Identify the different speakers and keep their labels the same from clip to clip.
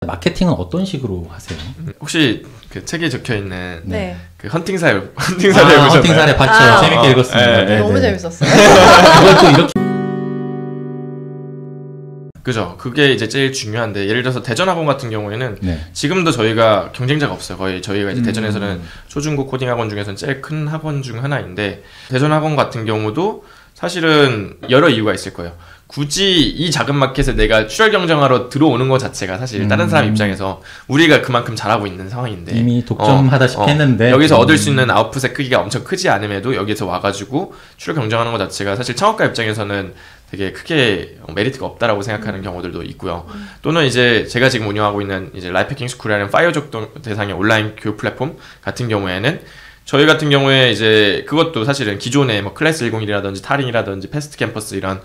Speaker 1: 마케팅은 어떤 식으로 하세요?
Speaker 2: 혹시 그 책에 적혀있는
Speaker 3: 네.
Speaker 2: 그 헌팅사례 보셨나요?
Speaker 1: 헌팅사례 봤죠. 재밌게 읽었습니다.
Speaker 2: 네.
Speaker 3: 너무 재밌었어요.
Speaker 1: 그걸 또 이렇게
Speaker 2: 그죠. 그게 이제 제일 중요한데, 예를 들어서 대전학원 같은 경우에는
Speaker 1: 네.
Speaker 2: 지금도 저희가 경쟁자가 없어요. 거의 저희가 이제 대전에서는 초중고 코딩 학원 중에서는 제일 큰 학원 중 하나인데, 대전학원 같은 경우도 사실은 여러 이유가 있을 거예요. 굳이 이 작은 마켓에 내가 출혈 경쟁하러 들어오는 것 자체가 사실 다른 사람 입장에서 우리가 그만큼 잘하고 있는 상황인데,
Speaker 1: 이미 독점하다시피 했는데
Speaker 2: 여기서 얻을 수 있는 아웃풋의 크기가 엄청 크지 않음에도 여기서 와가지고 출혈 경쟁하는 것 자체가 사실 창업가 입장에서는 되게 크게 메리트가 없다라고 생각하는 경우들도 있고요. 또는 이제 제가 지금 운영하고 있는 이제 라이프해킹 스쿨이라는 파이어족 대상의 온라인 교육 플랫폼 같은 경우에는, 저희 같은 경우에 이제 그것도 사실은 기존의 뭐 클래스 101이라든지 타링이라든지 패스트 캠퍼스 이런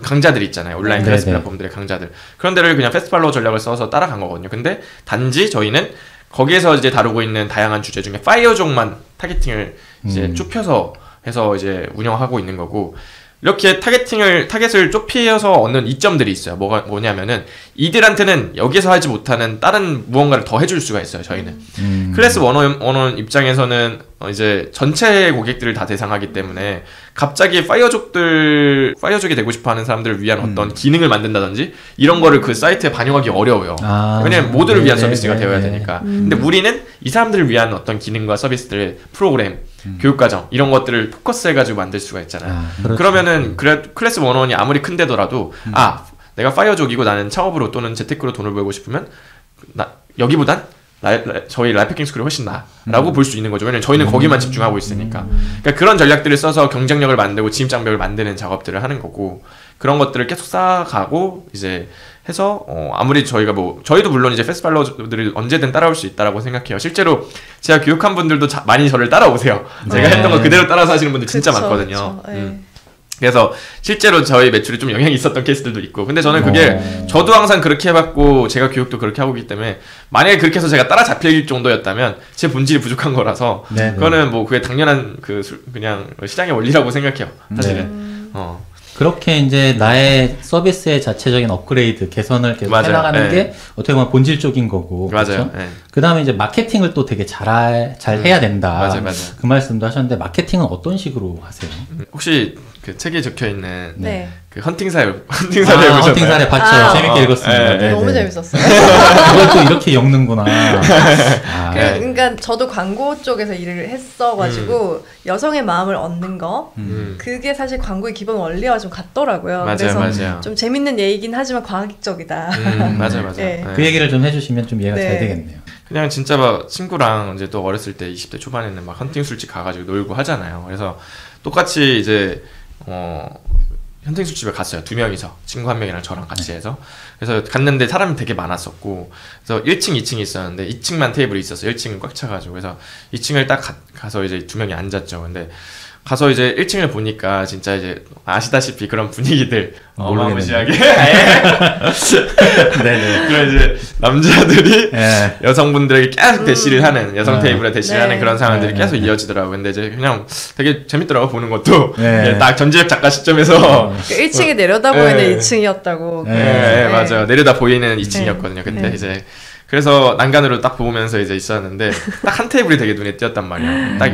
Speaker 2: 강좌들이 있잖아요. 온라인 클래스 플랫폼들의 강좌들. 그런 데를 그냥 패스트팔로워 전략을 써서 따라간 거거든요. 근데 단지 저희는 거기에서 이제 다루고 있는 다양한 주제 중에 파이어족만 타겟팅을 이제 좁혀서 해서 이제 운영하고 있는 거고, 이렇게 타겟을 좁혀서 얻는 이점들이 있어요. 뭐냐면은 이들한테는 여기서 하지 못하는 다른 무언가를 더 해줄 수가 있어요. 저희는 클래스 101 입장에서는 이제 전체 고객들을 다 대상하기 때문에 갑자기 파이어족이 되고 싶어하는 사람들을 위한 어떤 기능을 만든다든지 이런 거를 그 사이트에 반영하기 어려워요. 왜냐면 모두를 위한 서비스가 되어야 되니까. 근데 우리는 이 사람들을 위한 어떤 기능과 서비스들, 프로그램, 교육과정 이런 것들을 포커스해가지고 만들 수가 있잖아요. 그렇죠. 그러면은 클래스 101이 아무리 큰데더라도 내가 파이어족이고 나는 창업으로 또는 재테크로 돈을 벌고 싶으면 여기보단 저희 라이프해킹 스쿨이 훨씬 나라고 볼 수 있는 거죠. 왜냐면 저희는 거기만 집중하고 있으니까. 그러니까 그런 전략들을 써서 경쟁력을 만들고 진입장벽을 만드는 작업들을 하는 거고, 그런 것들을 계속 쌓아가고 이제 해서 아무리 저희도 물론 이제 패스트팔로워들이 언제든 따라올 수 있다라고 생각해요. 실제로 제가 교육한 분들도 많이 저를 따라오세요. 제가 했던 거 그대로 따라서 하시는 분들 진짜 많거든요. 그래서 실제로 저희 매출에 좀 영향이 있었던 케이스들도 있고, 근데 저는 그게 저도 항상 그렇게 해봤고 제가 교육도 그렇게 하고 있기 때문에, 만약에 그렇게 해서 제가 따라잡힐 정도였다면 제 본질이 부족한 거라서 그거는 뭐 그게 당연한 그냥 시장의 원리라고 생각해요. 사실은.
Speaker 1: 그렇게 이제 나의 서비스의 자체적인 업그레이드, 개선을 계속 해나가는 게 어떻게 보면 본질적인 거고.
Speaker 2: 맞아요.
Speaker 1: 그렇죠? 그 다음에 이제 마케팅을 또 되게 잘 해야 된다.
Speaker 2: 맞아요.
Speaker 1: 그 말씀도 하셨는데, 마케팅은 어떤 식으로 하세요?
Speaker 2: 혹시 그 책에 적혀있는 그 헌팅사례 보셨나요?
Speaker 1: 헌팅사례 봤죠. 재밌게 읽었습니다.
Speaker 3: 너무 재밌었어요.
Speaker 1: 그걸 또 이렇게 엮는구나.
Speaker 3: 그러니까 저도 광고 쪽에서 일을 했어가지고 여성의 마음을 얻는 거, 그게 사실 광고의 기본 원리와 좀 같더라고요. 그래서 좀 재밌는 얘기긴 하지만 과학적이다.
Speaker 2: 맞아요.
Speaker 1: 그 얘기를 좀 해주시면 좀 이해가 잘 되겠네요.
Speaker 2: 그냥 진짜 막 친구랑 이제 또 어렸을 때 20대 초반에는 막 헌팅 술집 가가지고 놀고 하잖아요. 그래서 똑같이 이제 헌팅 술집에 갔어요. 2명이서, 친구 1명이랑 저랑 같이 해서. 그래서 갔는데 사람이 되게 많았었고, 그래서 1층, 2층이 있었는데 2층만 테이블이 있었어요. 1층은 꽉 차가지고. 그래서 2층을 딱 가서 이제 2명이 앉았죠. 근데 가서 이제 1층을 보니까 진짜 이제 아시다시피 그런 분위기들 어마무시하게 그런 이제 남자들이 여성분들에게 계속 대시를 하는, 여성 테이블에 대시를 하는 그런 상황들이 계속 이어지더라고요. 근데 이제 그냥 되게 재밌더라고 보는 것도. 딱 전지적 작가 시점에서
Speaker 3: 1층에 내려다 보이는 2층이었다고.
Speaker 2: 맞아요. 내려다 보이는 2층이었거든요. 근데 이제 그래서 난간으로 딱 보면서 이제 있었는데, 딱 한 테이블이 되게 눈에 띄었단 말이에요. 딱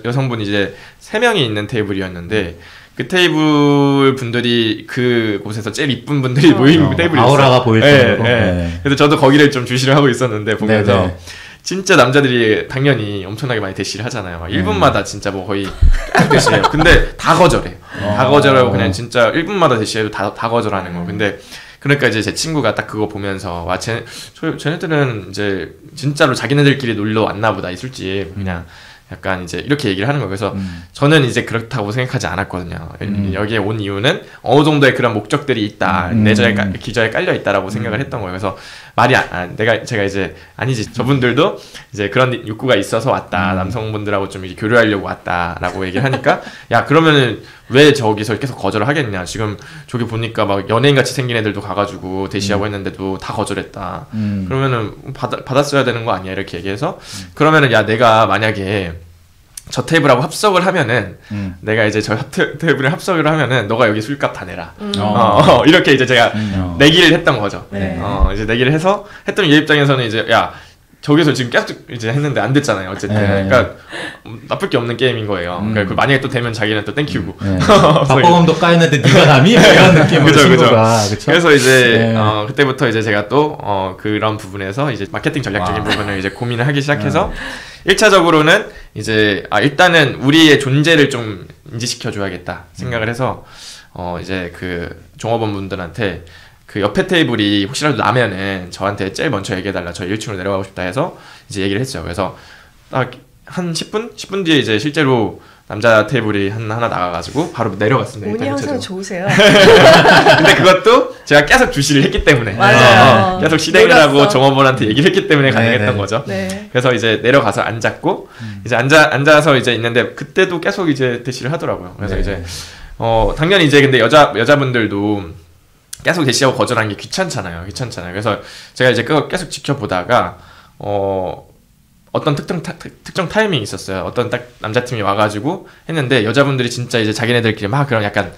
Speaker 2: 여성분이 이제 3명이 있는 테이블이었는데, 그 테이블 분들이 그곳에서 제일 이쁜 분들이 모인 테이블이
Speaker 1: 아우라가 보일 정도로.
Speaker 2: 그래서 저도 거기를 좀 주시를 하고 있었는데, 보면서 진짜 남자들이 당연히 엄청나게 많이 대시를 하잖아요. 막 1분마다 진짜 뭐 거의 계속 대시해요. 근데 다 거절해요. 다 거절하고 그냥 진짜 1분마다 대시해도 다 거절하는 거. 근데 그러니까 이제 제 친구가 딱 그거 보면서, 와, 쟤네들은 이제 진짜로 자기네들끼리 놀러 왔나 보다, 이 술집. 그냥 약간 이제 이렇게 얘기를 하는 거예요. 그래서 저는 이제 그렇다고 생각하지 않았거든요. 여기에 온 이유는 어느 정도의 그런 목적들이 있다. 기저에 깔려 있다라고 생각을 했던 거예요. 그래서 제가 이제, 아니지, 저분들도 이제 그런 욕구가 있어서 왔다. 남성분들하고 좀 이렇게 교류하려고 왔다라고 얘기를 하니까, 야, 그러면은 왜 저기서 계속 거절을 하겠냐. 지금 저기 보니까 막 연예인같이 생긴 애들도 가가지고 대시하고 했는데도 다 거절했다. 그러면은 받았어야 되는 거 아니야, 이렇게 얘기해서. 그러면은 야, 내가 만약에 저 테이블하고 합석을 하면은 내가 이제 저 테이블에 합석을 하면은 너가 여기 술값 다 내라. 이렇게 이제 제가 내기를 했던 거죠.
Speaker 3: 네.
Speaker 2: 이제 내기를 해서 했더니 얘 입장에서는 이제 야 저기서 지금 계속 이제 했는데 안 됐잖아요. 어쨌든 그러니까 나쁠 게 없는 게임인 거예요. 그러니까 만약에 또 되면 자기는 또 땡큐고
Speaker 1: 박보검도 까였는데 네가 남이 이런 느낌으로 친구가.
Speaker 2: 그래서 이제 그때부터 이제 제가 또 그런 부분에서 이제 마케팅 전략적인 부분을 이제 고민을 하기 시작해서 1차적으로는 이제 일단은 우리의 존재를 좀 인지시켜 줘야겠다 생각을 해서 이제 그 종업원 분들한테 그 옆에 테이블이 혹시라도 나면은 저한테 제일 먼저 얘기해달라. 저 1층으로 내려가고 싶다 해서 이제 얘기를 했죠. 그래서 딱 한 10분 뒤에 이제 실제로 남자 테이블이 하나 나가가지고 바로 내려갔습니다.
Speaker 3: 운이 항상 좋으세요.
Speaker 2: 근데 그것도 제가 계속 주시를 했기 때문에 계속 실행을 하고 종업원한테 얘기를 했기 때문에 가능했던 거죠.
Speaker 3: 네.
Speaker 2: 그래서 이제 내려가서 앉았고 이제 앉아서 이제 있는데 그때도 계속 이제 대시를 하더라고요. 그래서 이제 당연히 이제 근데 여자분들도 계속 대시하고 거절하는 게 귀찮잖아요. 그래서 제가 이제 그거 계속 지켜보다가 어떤 특정 타이밍이 있었어요. 어떤 딱 남자팀이 와가지고 했는데 여자분들이 진짜 이제 자기네들끼리 막 그런 약간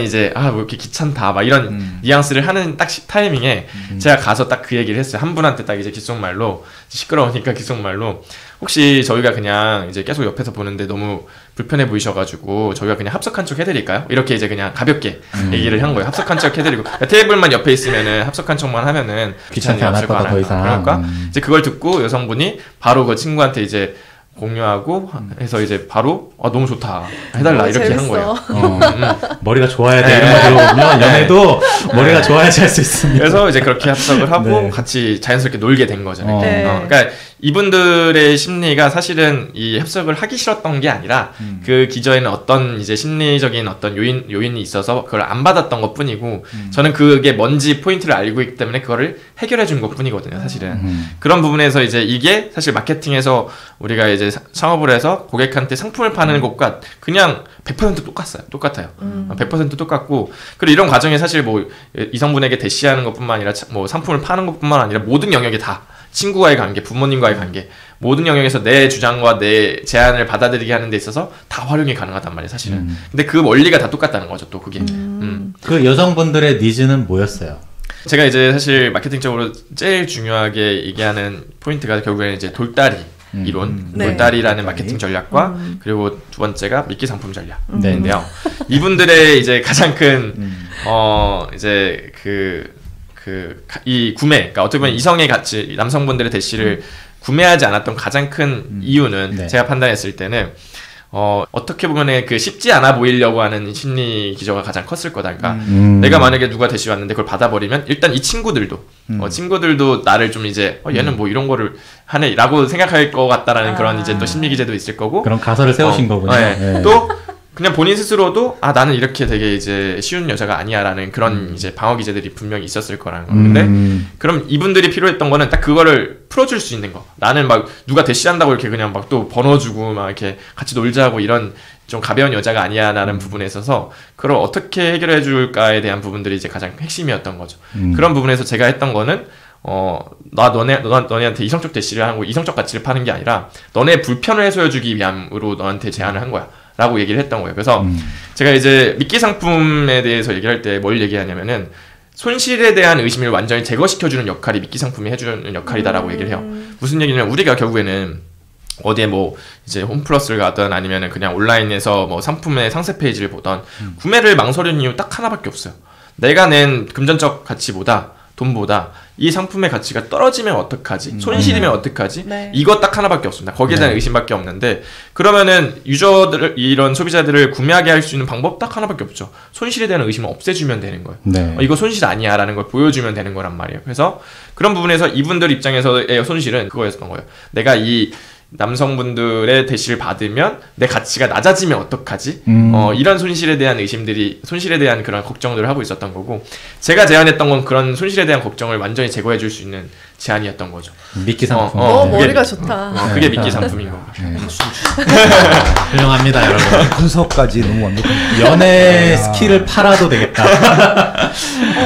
Speaker 2: 이제 뭐 이렇게 귀찮다 막 이런 뉘앙스를 하는 딱 타이밍에 제가 가서 딱 그 얘기를 했어요. 한 분한테 딱 이제 귓속말로 시끄러우니까 귓속말로 혹시 저희가 그냥 이제 계속 옆에서 보는데 너무 불편해 보이셔가지고 저희가 그냥 합석한 척 해드릴까요? 이렇게 이제 그냥 가볍게 얘기를 한 거예요. 합석한 척 해드리고 테이블만 옆에 있으면은 합석한 척만 하면은 귀찮지 않을 거다 더 이상. 그러니까 이제 그걸 듣고 여성분이 바로 그 친구한테 이제 공유하고 해서 이제 바로 너무 좋다 해달라 이렇게 재밌어. 한 거예요.
Speaker 1: 머리가 좋아야 돼. 이런 거 들어보면 연애도 머리가 좋아야지 할 수 있습니다.
Speaker 2: 그래서 이제 그렇게 합석을 하고 같이 자연스럽게 놀게 된 거죠. 그러니까 이분들의 심리가 사실은 이 합석을 하기 싫었던 게 아니라 그 기저에는 어떤 이제 심리적인 어떤 요인이 있어서 그걸 안 받았던 것 뿐이고 저는 그게 뭔지 포인트를 알고 있기 때문에 그거를 해결해 준 것 뿐이거든요. 사실은 그런 부분에서 이제 이게 사실 마케팅에서 우리가 이제 창업을 해서 고객한테 상품을 파는 것과 그냥 100% 똑같아요. 100% 똑같고 그리고 이런 과정에 사실 뭐 이성분에게 대시하는 것뿐만 아니라 뭐 상품을 파는 것뿐만 아니라 모든 영역이 다 친구와의 관계, 부모님과의 관계 모든 영역에서 내 주장과 내 제안을 받아들이게 하는 데 있어서 다 활용이 가능하단 말이에요. 사실은. 근데 그 원리가 다 똑같다는 거죠. 또 그게.
Speaker 1: 그 여성분들의 니즈는 뭐였어요?
Speaker 2: 제가 이제 사실 마케팅적으로 제일 중요하게 얘기하는 포인트가 결국에는 이제 돌다리 이론, 돌다리라는 마케팅 전략과 그리고 두 번째가 미끼 상품 전략인데요. 이분들의 이제 가장 큰 이제 이 구매, 그러니까 어떻게 보면 이성의 가치, 남성분들의 대시를 구매하지 않았던 가장 큰 이유는 제가 판단했을 때는 어떻게 보면 그 쉽지 않아 보이려고 하는 심리 기저가 가장 컸을 거다. 그러니까 내가 만약에 누가 대시 왔는데 그걸 받아버리면 일단 이 친구들도 나를 좀 이제 얘는 뭐 이런 거를 하네 라고 생각할 것 같다라는 그런 이제 또 심리 기제도 있을 거고
Speaker 1: 그런 가설을 세우신 거군요.
Speaker 2: 또 그냥 본인 스스로도 나는 이렇게 되게 이제 쉬운 여자가 아니야라는 그런 이제 방어 기제들이 분명히 있었을 거라는 거. 근데 그럼 이분들이 필요했던 거는 딱 그거를 풀어줄 수 있는 거. 나는 막 누가 대시한다고 이렇게 그냥 막 또 번호주고 막 이렇게 같이 놀자고 이런 좀 가벼운 여자가 아니야라는 부분에 있어서 그걸 어떻게 해결해 줄까에 대한 부분들이 이제 가장 핵심이었던 거죠. 그런 부분에서 제가 했던 거는 너네한테 이성적 대시를 하고 이성적 가치를 파는 게 아니라 너네 불편을 해소해주기 위함으로 너한테 제안을 한 거야. 라고 얘기를 했던 거예요. 그래서 제가 이제 미끼 상품에 대해서 얘기할 때 뭘 얘기하냐면은 손실에 대한 의심을 완전히 제거시켜주는 역할이 미끼 상품이 해주는 역할이다라고 얘기를 해요. 무슨 얘기냐면 우리가 결국에는 어디에 뭐 이제 홈플러스를 가든 아니면은 그냥 온라인에서 뭐 상품의 상세 페이지를 보던 구매를 망설이는 이유 딱 하나밖에 없어요. 내가 낸 금전적 가치보다 돈보다 이 상품의 가치가 떨어지면 어떡하지? 손실이면 어떡하지? 이거 딱 하나밖에 없습니다. 거기에 대한 의심밖에 없는데 그러면은 이런 소비자들을 구매하게 할 수 있는 방법 딱 하나밖에 없죠. 손실에 대한 의심을 없애주면 되는 거예요. 이거 손실 아니야 라는 걸 보여주면 되는 거란 말이에요. 그래서 그런 부분에서 이분들 입장에서의 손실은 그거였던 거예요. 내가 이 남성분들의 대시를 받으면 내 가치가 낮아지면 어떡하지? 이런 손실에 대한 그런 걱정들을 하고 있었던 거고 제가 제안했던 건 그런 손실에 대한 걱정을 완전히 제거해 줄 수 있는 제안이었던 거죠.
Speaker 1: 미끼 상품.
Speaker 3: 머리가 좋다.
Speaker 2: 그게 미끼 상품인 거고.
Speaker 1: 훌륭합니다, 여러분.
Speaker 4: 분석까지 너무 완벽합니다.
Speaker 1: 연애 스킬을 팔아도 되겠다.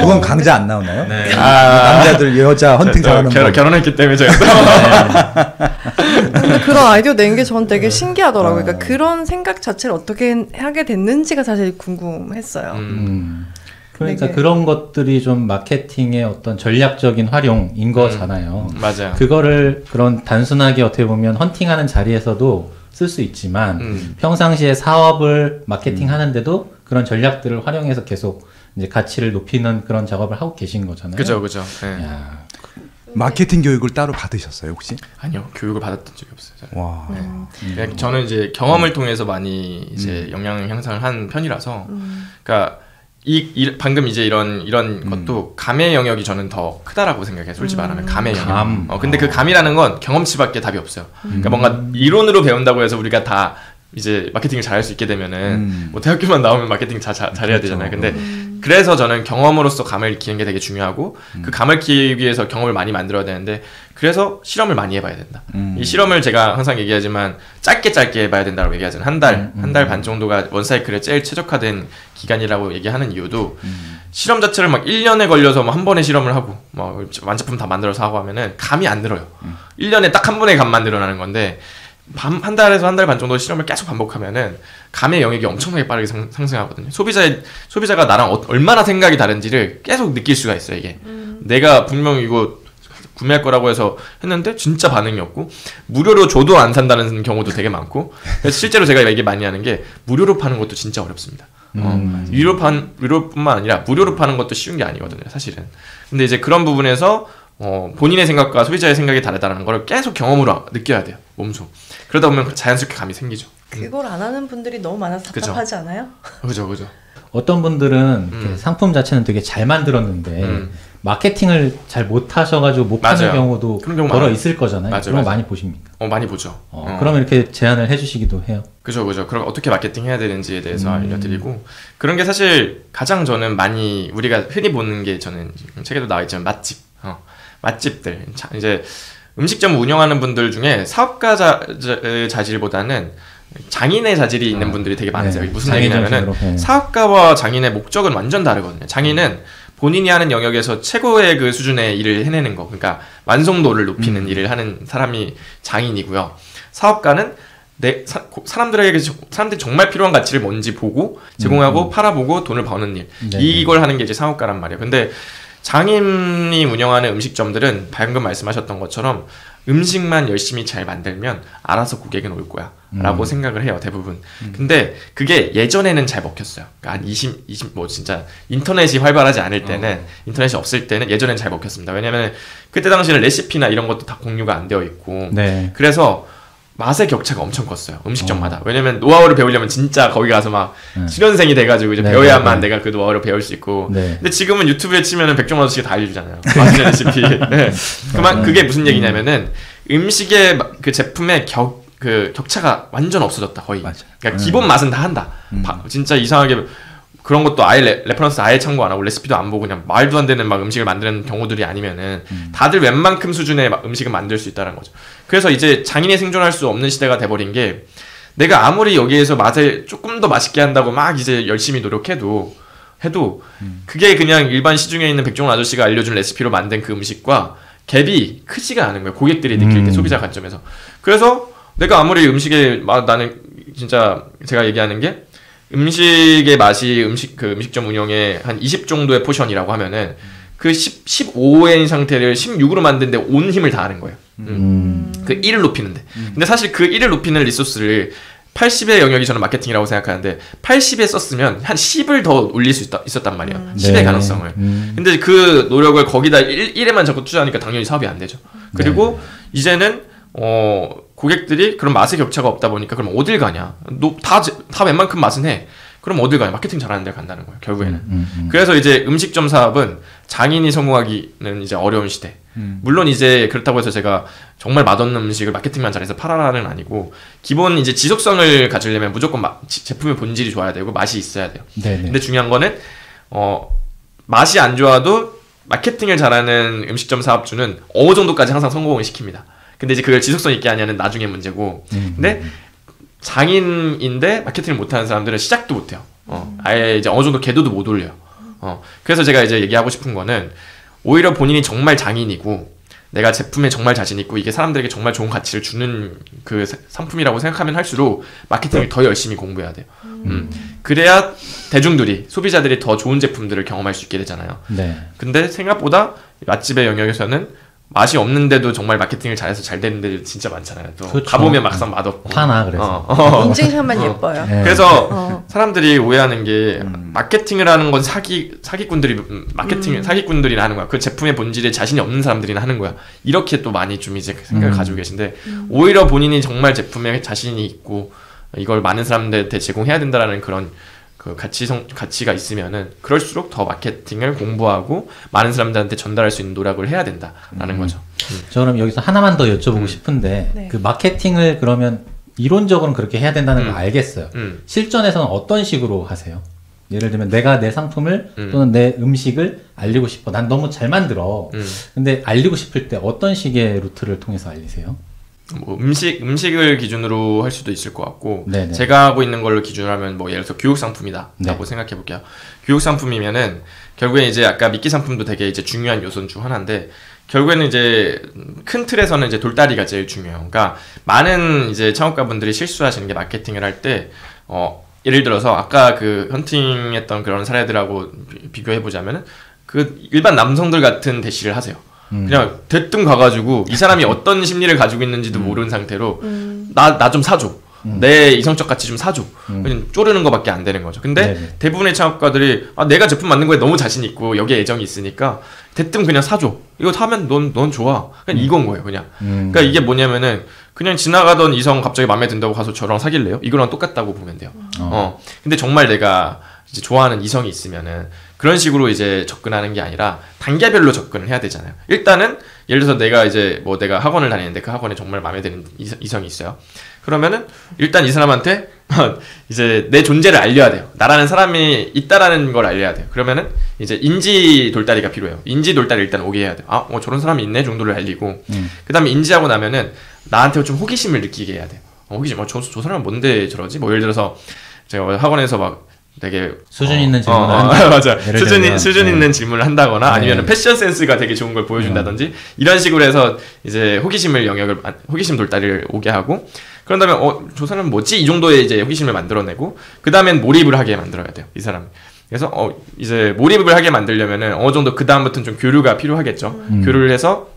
Speaker 4: 그건 강자 안 나오나요?
Speaker 1: 네.
Speaker 4: 남자들 여자 헌팅 잘하는 거.
Speaker 2: 결혼했기 때문에 제가.
Speaker 3: 근데 그런 아이디어 낸 게 전 되게 신기하더라고요. 그러니까 그런 생각 자체를 어떻게 하게 됐는지가 사실 궁금했어요.
Speaker 1: 그러니까 그런 것들이 좀 마케팅의 어떤 전략적인 활용인 거잖아요.
Speaker 2: 맞아요.
Speaker 1: 그거를 그런 단순하게 어떻게 보면 헌팅하는 자리에서도 쓸 수 있지만 평상시에 사업을 마케팅 하는데도 그런 전략들을 활용해서 계속 이제 가치를 높이는 그런 작업을 하고 계신 거잖아요.
Speaker 2: 그죠, 그죠. 네.
Speaker 4: 마케팅 교육을 따로 받으셨어요, 혹시?
Speaker 2: 아니요, 교육을 받았던 적이 없어요. 저는.
Speaker 4: 와.
Speaker 2: 네. 저는 이제 경험을 통해서 많이 이제 역량 향상을 한 편이라서, 그러니까 방금 이제 이런 것도 감의 영역이 저는 더 크다라고 생각해요. 솔직히 말하면 감의 영역. 근데 그 감이라는 건 경험치밖에 답이 없어요. 그러니까 뭔가 이론으로 배운다고 해서 우리가 다 이제 마케팅을 잘할 수 있게 되면은 뭐 대학교만 나오면 마케팅 잘해야 되잖아요. 근데 그래서 저는 경험으로서 감을 키우는 게 되게 중요하고 그 감을 키우기 위해서 경험을 많이 만들어야 되는데 그래서 실험을 많이 해봐야 된다. 이 실험을 제가 항상 얘기하지만 짧게 해봐야 된다고 얘기하잖아요. 한 달 반 정도가 원사이클에 제일 최적화된 기간이라고 얘기하는 이유도 실험 자체를 막 1년에 걸려서 뭐 한 번에 실험을 하고 막 완제품 다 만들어서 하고 하면은 감이 안 늘어요. 1년에 딱 한 번에 감만 늘어나는 건데 한 달에서 한 달 반 정도 실험을 계속 반복하면은 감의 영역이 엄청나게 빠르게 상승하거든요. 소비자가 나랑 얼마나 생각이 다른지를 계속 느낄 수가 있어요, 이게. 내가 분명 이거 구매할 거라고 해서 했는데 진짜 반응이 없고 무료로 줘도 안 산다는 경우도 되게 많고 그래서 실제로 제가 얘기 많이 하는 게 무료로 파는 것도 진짜 어렵습니다. 유료뿐만 아니라 무료로 파는 것도 쉬운 게 아니거든요, 사실은. 근데 이제 그런 부분에서 본인의 생각과 소비자의 생각이 다르다는 걸 계속 경험으로 느껴야 돼요, 몸소. 그러다 보면 자연스럽게 감이 생기죠.
Speaker 3: 그걸 안 하는 분들이 너무 많아서 답답하지
Speaker 2: 그죠.
Speaker 3: 않아요?
Speaker 2: 그죠.
Speaker 1: 어떤 분들은 상품 자체는 되게 잘 만들었는데 마케팅을 잘 못하셔가지고 못 파는 경우도 더러 있을 거잖아요. 그런 거 많이 보십니까?
Speaker 2: 많이 보죠.
Speaker 1: 그러면 이렇게 제안을 해주시기도 해요.
Speaker 2: 그죠. 그럼 어떻게 마케팅 해야 되는지에 대해서 알려드리고 그런 게 사실 가장 저는 많이 우리가 흔히 보는 게 저는 책에도 나와 있지만 맛집들 이제 음식점 운영하는 분들 중에 사업가 자질보다는 장인의 자질이 있는 분들이 되게 많으세요. 무슨 얘기냐면은 사업가와 장인의 목적은 완전 다르거든요. 장인은 본인이 하는 영역에서 최고의 그 수준의 일을 해내는 거, 그러니까 완성도를 높이는 일을 하는 사람이 장인이고요. 사업가는 사람들이 정말 필요한 가치를 뭔지 보고 제공하고 팔아보고 돈을 버는 일, 이걸 하는 게 이제 사업가란 말이에요. 근데 장인이 운영하는 음식점들은 방금 말씀하셨던 것처럼 음식만 열심히 잘 만들면 알아서 고객은 올 거야 라고 생각을 해요, 대부분. 근데 그게 예전에는 잘 먹혔어요. 그러니까 한 뭐 진짜 인터넷이 활발하지 않을 때는, 인터넷이 없을 때는 예전엔 잘 먹혔습니다. 왜냐면 그때 당시에는 레시피나 이런 것도 다 공유가 안 되어 있고 그래서 맛의 격차가 엄청 컸어요, 음식점마다. 왜냐면 노하우를 배우려면 진짜 거기 가서 막 수련생이 돼가지고 이제 배워야만 내가 그 노하우를 배울 수 있고. 근데 지금은 유튜브에 치면은 백종원 아저씨가 다 알려주잖아요, 맛있는 레시피. 그게 무슨 얘기냐면은 음식의 그 제품의 격차가 완전 없어졌다, 거의. 그러니까 기본 맛은 다 한다. 진짜 이상하게 그런 것도 아예 레퍼런스 아예 참고 안 하고 레시피도 안 보고 그냥 말도 안 되는 막 음식을 만드는 경우들이 아니면은 다들 웬만큼 수준의 음식을 만들 수 있다는 거죠. 그래서 이제 장인이 생존할 수 없는 시대가 돼버린 게, 내가 아무리 여기에서 맛을 조금 더 맛있게 한다고 막 이제 열심히 노력해도 그게 그냥 일반 시중에 있는 백종원 아저씨가 알려준 레시피로 만든 그 음식과 갭이 크지가 않은 거예요, 고객들이 느낄 때, 소비자 관점에서. 그래서 내가 아무리 나는 진짜 제가 얘기하는 게, 음식의 맛이 음식점 운영에 한 20 정도의 포션이라고 하면은 그 15인 상태를 16으로 만드는데 온 힘을 다하는 거예요. 그 1을 높이는데. 근데 사실 그 1을 높이는 리소스를 80의 영역이 저는 마케팅이라고 생각하는데 80에 썼으면 한 10을 더 올릴 수 있었단 말이에요. 10의 가능성을. 근데 그 노력을 거기다 1에만 자꾸 투자하니까 당연히 사업이 안 되죠. 그리고 이제는 고객들이 그런 맛의 격차가 없다 보니까 그럼 어딜 가냐? 다 웬만큼 맛은 해. 그럼 어딜 가냐? 마케팅 잘하는 데 간다는 거예요, 결국에는. 그래서 이제 음식점 사업은 장인이 성공하기는 이제 어려운 시대. 물론 이제 그렇다고 해서 제가 정말 맛없는 음식을 마케팅만 잘해서 팔아라는 아니고, 기본 이제 지속성을 가지려면 무조건 제품의 본질이 좋아야 되고 맛이 있어야 돼요. 근데 중요한 거는 맛이 안 좋아도 마케팅을 잘하는 음식점 사업주는 어느 정도까지 항상 성공을 시킵니다. 근데 이제 그걸 지속성 있게 하냐는 나중에 문제고. 근데 장인인데 마케팅을 못하는 사람들은 시작도 못해요. 아예 이제 어느 정도 궤도도 못 올려요. 그래서 제가 이제 얘기하고 싶은 거는 오히려 본인이 정말 장인이고 내가 제품에 정말 자신 있고 이게 사람들에게 정말 좋은 가치를 주는 그 상품이라고 생각하면 할수록 마케팅을 더 열심히 공부해야 돼요. 그래야 대중들이, 소비자들이 더 좋은 제품들을 경험할 수 있게 되잖아요. 네. 근데 생각보다 맛집의 영역에서는 맛이 없는데도 정말 마케팅을 잘해서 잘 되는 데들 진짜 많잖아요. 또 그렇죠. 가보면 막상 맛없고
Speaker 1: 화나 그래서
Speaker 3: 인증샷만 예뻐요.
Speaker 2: 네. 그래서 사람들이 오해하는 게 마케팅을 하는 건 사기꾼들이 사기꾼들이 하는 거야. 그 제품의 본질에 자신이 없는 사람들이 하는 거야. 이렇게 또 많이 좀 이제 생각을 가지고 계신데 오히려 본인이 정말 제품에 자신이 있고 이걸 많은 사람들한테 제공해야 된다라는 그런 그 가치가 있으면은 그럴수록 더 마케팅을 공부하고 많은 사람들한테 전달할 수 있는 노력을 해야 된다라는 거죠.
Speaker 1: 저 그럼 여기서 하나만 더 여쭤보고 싶은데 네. 그 마케팅을 그러면 이론적으로는 그렇게 해야 된다는 걸 알겠어요. 실전에서는 어떤 식으로 하세요? 예를 들면 내가 내 상품을 또는 내 음식을 알리고 싶어. 난 너무 잘 만들어. 근데 알리고 싶을 때 어떤 식의 루트를 통해서 알리세요?
Speaker 2: 뭐 음식을 기준으로 할 수도 있을 것 같고 네네. 제가 하고 있는 걸로 기준으로 하면 뭐 예를 들어서 교육 상품이다 라고 네. 생각해 볼게요. 교육 상품이면은 결국에 이제 아까 미끼 상품도 되게 이제 중요한 요소 중 하나인데 결국에는 이제 큰 틀에서는 이제 돌다리가 제일 중요해요. 그러니까 많은 이제 창업가분들이 실수하시는 게 마케팅을 할 때 예를 들어서 아까 그 헌팅했던 그런 사례들하고 비교해 보자면은 그 일반 남성들 같은 대시를 하세요. 그냥 대뜸 가가지고 이 사람이 어떤 심리를 가지고 있는지도 모르는 상태로 나 좀 사줘. 내 이성적 가치 좀 사줘. 그냥 쪼르는 거밖에 안 되는 거죠. 근데 네네. 대부분의 창업가들이 내가 제품 만든 거에 너무 자신 있고 여기에 애정이 있으니까 대뜸 그냥 사줘. 이거 사면 넌 좋아. 그냥 이건 거예요, 그냥. 그러니까 이게 뭐냐면은 그냥 지나가던 이성 갑자기 마음에 든다고 가서 저랑 사귈래요? 이거랑 똑같다고 보면 돼요. 근데 정말 내가 이제 좋아하는 이성이 있으면은 그런 식으로 이제 접근하는 게 아니라 단계별로 접근을 해야 되잖아요. 일단은 예를 들어서 내가 학원을 다니는데 그 학원에 정말 마음에 드는 이성이 있어요. 그러면은 일단 이 사람한테 이제 내 존재를 알려야 돼요. 나라는 사람이 있다라는 걸 알려야 돼요. 그러면은 이제 인지 돌다리가 필요해요. 인지 돌다리 일단 오게 해야 돼요. 저런 사람이 있네 정도를 알리고 그 다음에 인지하고 나면은 나한테 좀 호기심을 느끼게 해야 돼요. 호기심, 저 사람은 뭔데 저러지? 뭐 예를 들어서 제가 학원에서 막 되게
Speaker 1: 수준 있는 질문을
Speaker 2: 맞아. 수준 있는 질문을 한다거나 아니면 패션 센스가 되게 좋은 걸 보여준다든지 이런 식으로 해서 이제 호기심 돌다리를 오게 하고 그런 다음에 저 사람은 뭐지? 이 정도의 이제 호기심을 만들어내고 그 다음엔 몰입을 하게 만들어야 돼요. 이 사람. 그래서 이제 몰입을 하게 만들려면은 어느 정도 그 다음부터는 좀 교류가 필요하겠죠. 교류를 해서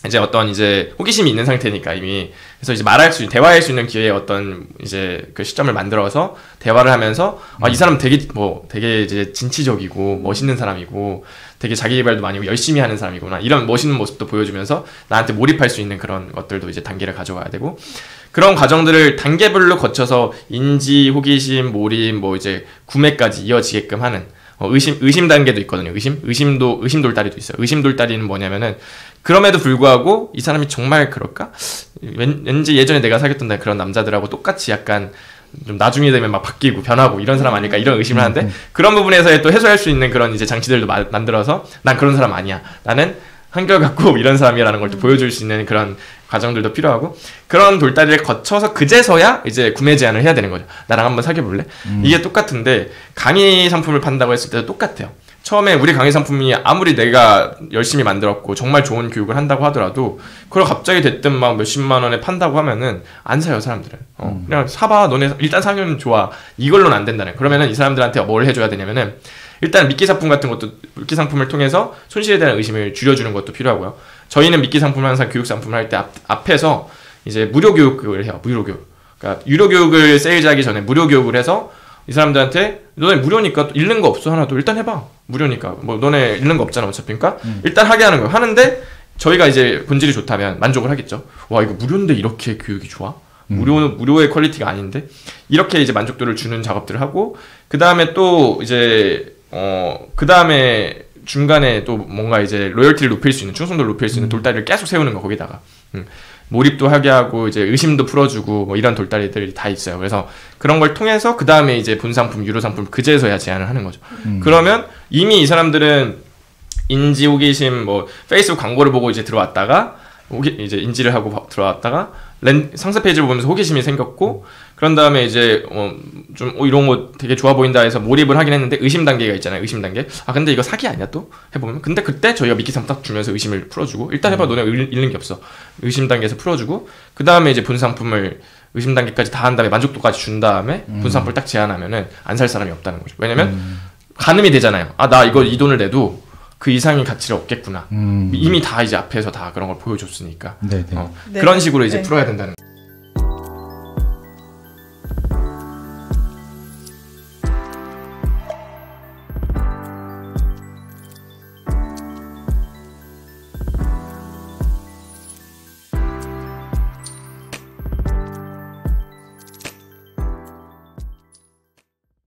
Speaker 2: 이제 어떤 이제 호기심이 있는 상태니까 이미 그래서 이제 대화할 수 있는 기회에 어떤 이제 그 시점을 만들어서 대화를 하면서 이 사람 되게 이제 진취적이고 멋있는 사람이고 되게 자기 개발도 많이 하고 열심히 하는 사람이구나 이런 멋있는 모습도 보여주면서 나한테 몰입할 수 있는 그런 것들도 이제 단계를 가져가야 되고 그런 과정들을 단계별로 거쳐서 인지, 호기심, 몰입, 뭐 이제 구매까지 이어지게끔 하는 의심 단계도 있거든요. 의심 돌다리도 있어요. 의심 돌다리는 뭐냐면은 그럼에도 불구하고 이 사람이 정말 그럴까? 왠지 예전에 내가 사귀었던 그런 남자들하고 똑같이 약간 좀 나중에 되면 막 바뀌고 변하고 이런 사람 아닐까 이런 의심을 하는데 그런 부분에서 또 해소할 수 있는 그런 이제 장치들도 만들어서 난 그런 사람 아니야. 나는 한결같고 이런 사람이라는 걸 또 보여줄 수 있는 그런 과정들도 필요하고 그런 돌다리를 거쳐서 그제서야 이제 구매 제안을 해야 되는 거죠. 나랑 한번 사귀어볼래? 이게 똑같은데 강의 상품을 판다고 했을 때도 똑같아요. 처음에 우리 강의 상품이 아무리 내가 열심히 만들었고 정말 좋은 교육을 한다고 하더라도 그걸 갑자기 대뜸 막 몇십만 원에 판다고 하면은 안 사요 사람들은. 그냥 사봐 너네 일단 사면 좋아 이걸로는 안 된다는. 그러면은 이 사람들한테 뭘 해줘야 되냐면은 일단 미끼 상품을 통해서 손실에 대한 의심을 줄여주는 것도 필요하고요. 저희는 미끼 상품을 항상 교육 상품을 할 때 앞에서 이제 무료 교육을 해요. 무료 교육. 그러니까 유료 교육을 세일즈하기 전에 무료 교육을 해서 이 사람들한테 너네 무료니까 잃는 거 없어 하나도 일단 해봐. 무료니까 뭐 너네 잃는 거 없잖아 어차피. 그러니까 일단 하게 하는 거예요. 하는데 저희가 이제 본질이 좋다면 만족을 하겠죠. 와 이거 무료인데 이렇게 교육이 좋아? 무료의 퀄리티가 아닌데 이렇게 이제 만족도를 주는 작업들을 하고 그 다음에 또 이제 그 다음에 중간에 또 뭔가 이제 로열티를 높일 수 있는 충성도를 높일 수 있는 돌다리를 계속 세우는 거 거기다가 몰입도 하게 하고 이제 의심도 풀어주고 뭐 이런 돌다리들이 다 있어요. 그래서 그런 걸 통해서 그 다음에 이제 본상품, 유료 상품 그제서야 제안을 하는 거죠. 그러면 이미 이 사람들은 인지 호기심 뭐 페이스북 광고를 보고 이제 들어왔다가 이제 인지를 하고 들어왔다가 상세 페이지를 보면서 호기심이 생겼고 그런 다음에 이제 좀 이런 거 되게 좋아 보인다 해서 몰입을 하긴 했는데 의심 단계가 있잖아요. 의심 단계. 아 근데 이거 사기 아니야 또 해보면. 근데 그때 저희가 미끼삼 딱 주면서 의심을 풀어주고 일단 해봐 너네 잃는 게 없어. 의심 단계에서 풀어주고 그 다음에 이제 본 상품을 의심 단계까지 다 한 다음에 만족도까지 준 다음에 본 상품을 딱 제안하면은 안 살 사람이 없다는 거죠. 왜냐면 가늠이 되잖아요. 아 나 이거 이 돈을 내도 그 이상의 가치를 얻겠구나. 이미 다 이제 앞에서 다 그런 걸 보여줬으니까.
Speaker 3: 네.
Speaker 2: 그런 식으로 이제 풀어야 된다는 거죠.